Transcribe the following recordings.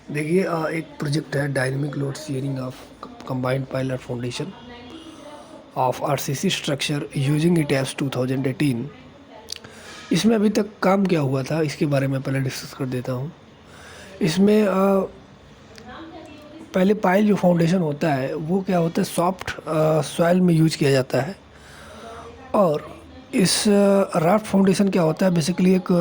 देखिए एक प्रोजेक्ट है dynamic load sharing of combined piled foundation of RCC structure using ETABS 2018। इसमें अभी तक काम क्या हुआ था इसके बारे में पहले डिस्कस कर देता हूँ। इसमें पहले पाइल जो फाउंडेशन होता है वो क्या होता है, सॉफ्ट सॉइल में यूज किया जाता है। और इस राफ्ट फाउंडेशन क्या होता है, बेसिकली एक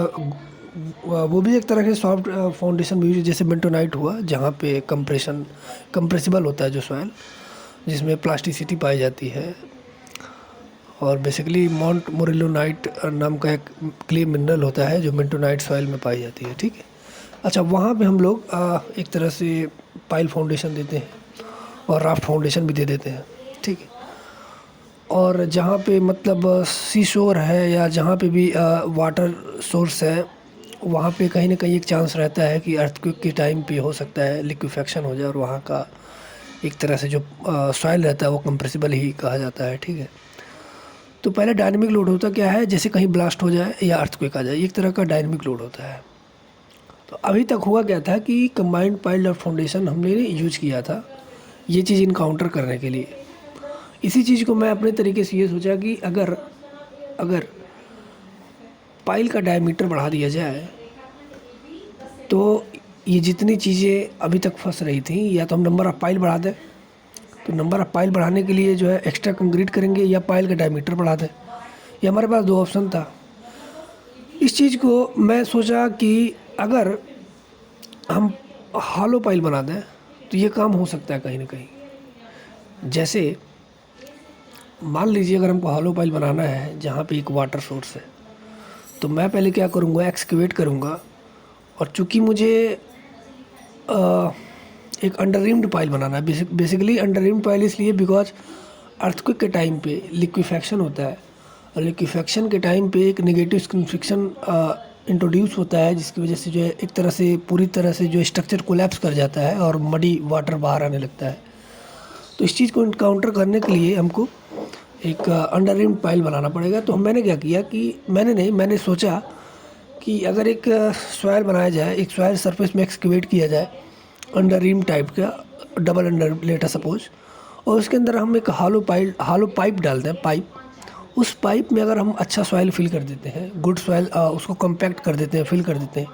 वो भी एक तरह के सॉफ्ट फाउंडेशन भी जैसे बेंटोनाइट हुआ, जहाँ पे कंप्रेसिबल होता है जो सॉइल, जिसमें प्लास्टिसिटी पाई जाती है। और बेसिकली माउंट मोरेलोनाइट नाम का एक क्ले मिनरल होता है जो बेंटोनाइट सॉइल में पाई जाती है। ठीक है, अच्छा, वहाँ पे हम लोग एक तरह से पाइल फाउंडेशन देते हैं और राफ्ट फाउंडेशन भी दे देते हैं। ठीक है, और जहाँ पे मतलब सी शोर है या जहाँ पे भी वाटर सोर्स है, वहाँ पे कहीं ना कहीं एक चांस रहता है कि अर्थक्वेक के टाइम पे हो सकता है लिक्विफेक्शन हो जाए, और वहाँ का एक तरह से जो सॉइल रहता है वो कंप्रेसिबल ही कहा जाता है। ठीक है, तो पहले डायनेमिक लोड होता क्या है, जैसे कहीं ब्लास्ट हो जाए या अर्थक्वेक आ जाए, एक तरह का डायनेमिक लोड होता है। तो अभी तक हुआ क्या था कि कंबाइंड पाइल और फाउंडेशन हमने यूज किया था ये चीज़ इनकाउंटर करने के लिए। इसी चीज़ को मैं अपने तरीके से ये सोचा कि अगर पाइल का डायमीटर बढ़ा दिया जाए तो ये जितनी चीज़ें अभी तक फंस रही थी, या तो हम नंबर ऑफ़ पाइल बढ़ा दें, तो नंबर ऑफ़ पाइल बढ़ाने के लिए जो है एक्स्ट्रा कंक्रीट करेंगे, या पाइल का डायमीटर बढ़ा दें। ये हमारे पास दो ऑप्शन था। इस चीज़ को मैं सोचा कि अगर हम हॉलो पाइल बना दें तो ये काम हो सकता है कहीं ना कहीं। जैसे मान लीजिए अगर हमको हॉलो पाइल बनाना है जहाँ पे एक वाटर सोर्स है, तो मैं पहले क्या करूँगा, एक्सकेवेट करूँगा। और चूँकि मुझे एक अंडर रिम्ड पाइल बनाना है, बेसिकली अंडर रिम्ड पाइल इसलिए बिकॉज अर्थक्वेक के टाइम पे लिक्विफेक्शन होता है, और लिक्विफेक्शन के टाइम पे एक नेगेटिव स्किन फ्रिक्शन इंट्रोड्यूस होता है, जिसकी वजह से जो है एक तरह से पूरी तरह से जो स्ट्रक्चर कोलैप्स कर जाता है और मडी वाटर बाहर आने लगता है। तो इस चीज़ को इनकाउंटर करने के लिए हमको एक अंडर रिम्ड पाइल बनाना पड़ेगा। तो मैंने क्या किया कि मैंने सोचा कि अगर एक सॉइल बनाया जाए, एक सॉइल सरफेस में एक्सकेवेट किया जाए अंडर रिम टाइप का, डबल अंडर लेटर सपोज, और उसके अंदर हम एक हालो पाइप डालते हैं। उस पाइप में अगर हम अच्छा सॉइल फिल कर देते हैं, गुड सॉइल, उसको कॉम्पैक्ट कर देते हैं, फिल कर देते हैं,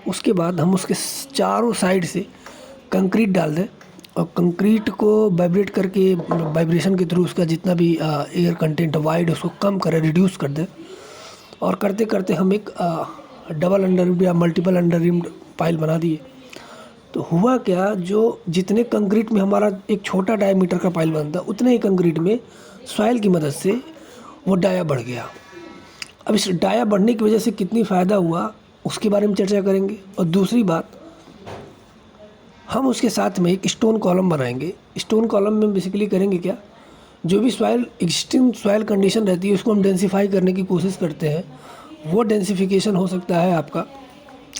उसके बाद हम उसके चारों साइड से कंक्रीट डाल दें, और कंक्रीट को वाइब्रेट करके, वाइब्रेशन के थ्रू उसका जितना भी एयर कंटेंट वाइड उसको कम करें, रिड्यूस कर दें। और करते करते हम एक डबल अंडर रिम्ड या मल्टीपल अंडर रिम्ड पाइल बना दिए। तो हुआ क्या, जो जितने कंक्रीट में हमारा एक छोटा डायमीटर का पाइल बनता, उतने ही कंक्रीट में सॉइल की मदद से वो डाया बढ़ गया। अब इस डाया बढ़ने की वजह से कितनी फ़ायदा हुआ उसके बारे में चर्चा करेंगे। और दूसरी बात, हम उसके साथ में एक स्टोन कॉलम बनाएंगे। स्टोन कॉलम में बेसिकली करेंगे क्या, जो भी सॉइल एग्जिस्टिंग सॉइल कंडीशन रहती है उसको हम डेंसिफाई करने की कोशिश करते हैं। वो डेंसिफिकेशन हो सकता है आपका,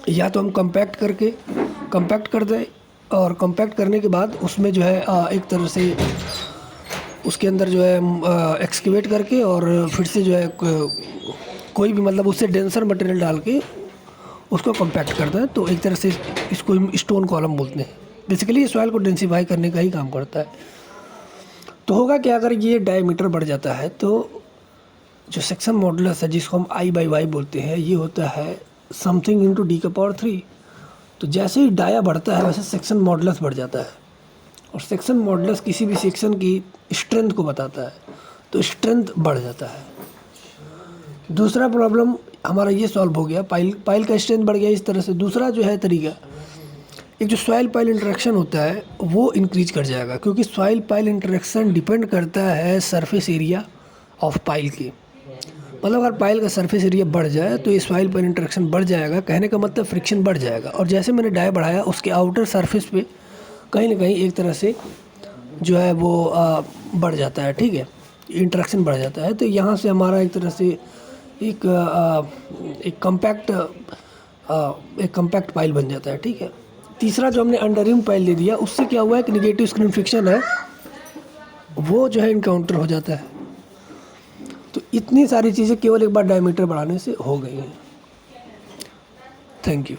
या तो हम कंपैक्ट कर दें, और कंपैक्ट करने के बाद उसमें जो है एक तरह से उसके अंदर जो है एक्सकेवेट करके और फिर से जो है कोई भी मतलब उससे डेंसर मटेरियल डाल के उसको कंपैक्ट कर दें। तो एक तरह से इसको हम स्टोन कॉलम बोलते हैं। बेसिकली ये सॉइल को डेंसिफाई करने का ही काम करता है। तो होगा कि अगर ये डायमीटर बढ़ जाता है तो जो सेक्शन मॉडुलस है, जिसको हम I/Y बोलते हैं, ये होता है समथिंग इंटू D का पावर 3। तो जैसे ही डाया बढ़ता है वैसे सेक्शन मॉडुलस बढ़ जाता है, और सेक्शन मॉडुलस किसी भी सेक्शन की स्ट्रेंथ को बताता है, तो स्ट्रेंथ बढ़ जाता है। दूसरा प्रॉब्लम हमारा ये सॉल्व हो गया, पाइल का स्ट्रेंथ बढ़ गया इस तरह से। दूसरा जो है तरीका, एक जो सॉइल पाइल इंटरेक्शन होता है वो इंक्रीज कर जाएगा, क्योंकि सॉइल पाइल इंटरेक्शन डिपेंड करता है सरफेस एरिया ऑफ पाइल की। मतलब अगर पाइल का सरफेस एरिया बढ़ जाए तो ये सॉइल पाइल इंटरेक्शन बढ़ जाएगा, कहने का मतलब फ्रिक्शन बढ़ जाएगा। और जैसे मैंने डाया बढ़ाया, उसके आउटर सरफेस पे कहीं ना कहीं एक तरह से जो है वो बढ़ जाता है। ठीक है, इंटरेक्शन बढ़ जाता है। तो यहाँ से हमारा एक तरह से एक कम्पैक्ट पाइल बन जाता है। ठीक है, तीसरा जो हमने अंडर रिम पाइल दे दिया, उससे क्या हुआ है कि नेगेटिव स्क्रीन फ्रिक्शन है वो जो है इनकाउंटर हो जाता है। तो इतनी सारी चीज़ें केवल एक बार डायमीटर बढ़ाने से हो गई हैं। Thank you.